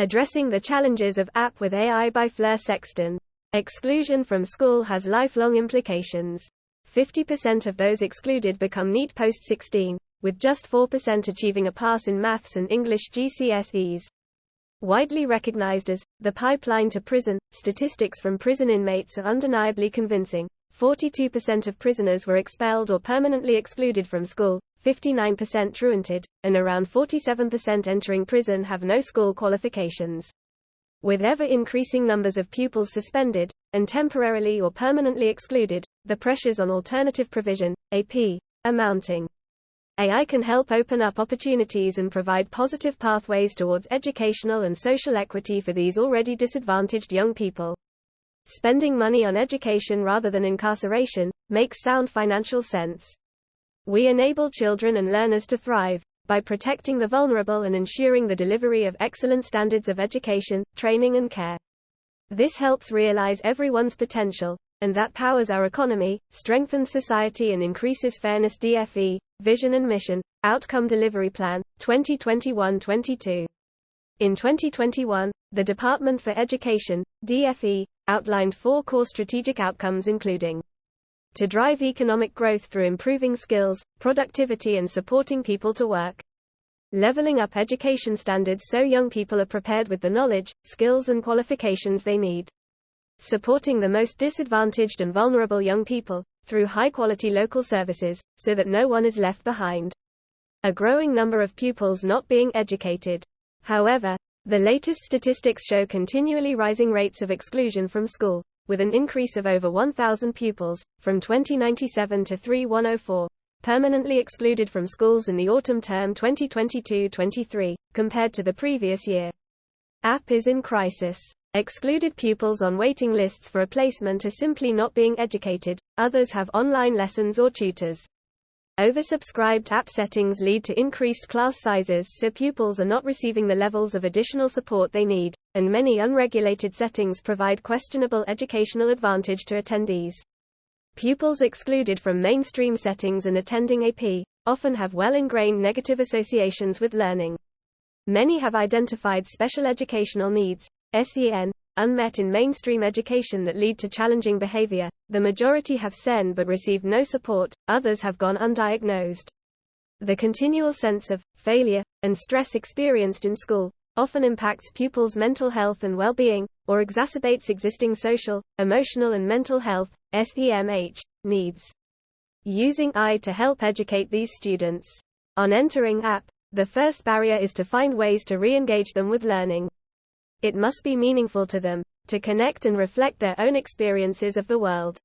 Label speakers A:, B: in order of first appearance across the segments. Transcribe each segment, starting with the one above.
A: Addressing the challenges of AP with AI by Fleur Sexton. Exclusion from school has lifelong implications. 50% of those excluded become NEET post-16, with just 4% achieving a pass in maths and English GCSEs. Widely recognized as the pipeline to prison, statistics from prison inmates are undeniably convincing. 42% of prisoners were expelled or permanently excluded from school, 59% truanted, and around 47% entering prison have no school qualifications. With ever-increasing numbers of pupils suspended, and temporarily or permanently excluded, the pressures on alternative provision, AP, are mounting. AI can help open up opportunities and provide positive pathways towards educational and social equity for these already disadvantaged young people. Spending money on education rather than incarceration makes sound financial sense. We enable children and learners to thrive by protecting the vulnerable and ensuring the delivery of excellent standards of education, training and care. This helps realize everyone's potential, and that powers our economy, strengthens society and increases fairness. DFE, Vision and Mission, Outcome Delivery Plan, 2021-22. In 2021, the Department for Education, DFE, outlined 4 core strategic outcomes including to drive economic growth through improving skills, productivity and supporting people to work. Leveling up education standards so young people are prepared with the knowledge, skills and qualifications they need. Supporting the most disadvantaged and vulnerable young people, through high-quality local services, so that no one is left behind. A growing number of pupils not being educated. However, the latest statistics show continually rising rates of exclusion from school, with an increase of over 1,000 pupils, from 2097 to 3104, permanently excluded from schools in the autumn term 2022-23, compared to the previous year. AP is in crisis. Excluded pupils on waiting lists for a placement are simply not being educated, others have online lessons or tutors. Oversubscribed AP settings lead to increased class sizes so pupils are not receiving the levels of additional support they need, and many unregulated settings provide questionable educational advantage to attendees. Pupils excluded from mainstream settings and attending AP often have well-ingrained negative associations with learning. Many have identified special educational needs, SEN, unmet in mainstream education that lead to challenging behavior. The majority have SEN but received no support, others have gone undiagnosed. The continual sense of failure and stress experienced in school often impacts pupils' mental health and well-being, or exacerbates existing social, emotional and mental health (SEMH) needs. Using AI to help educate these students. On entering AP, the first barrier is to find ways to re-engage them with learning. It must be meaningful to them, to connect and reflect their own experiences of the world.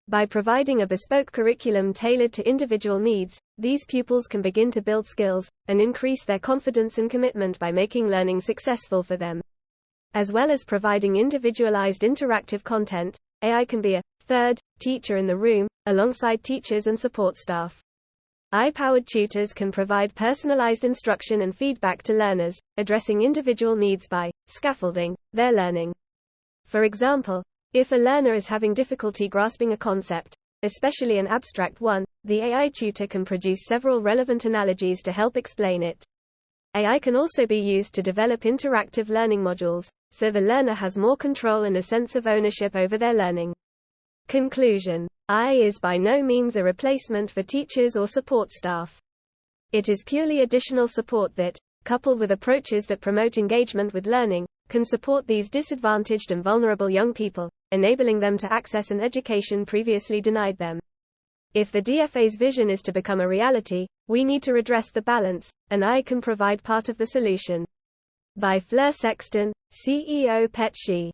A: By providing a bespoke curriculum tailored to individual needs, these pupils can begin to build skills, and increase their confidence and commitment by making learning successful for them. As well as providing individualized interactive content, AI can be a third teacher in the room, alongside teachers and support staff. AI-powered tutors can provide personalized instruction and feedback to learners, addressing individual needs by scaffolding their learning. For example, if a learner is having difficulty grasping a concept, especially an abstract one, the AI tutor can produce several relevant analogies to help explain it. AI can also be used to develop interactive learning modules, so the learner has more control and a sense of ownership over their learning. Conclusion: AI is by no means a replacement for teachers or support staff. It is purely additional support that, coupled with approaches that promote engagement with learning, can support these disadvantaged and vulnerable young people, enabling them to access an education previously denied them. If the DFA's vision is to become a reality, we need to redress the balance, and AI can provide part of the solution. By Fleur Sexton, CEO PetShe.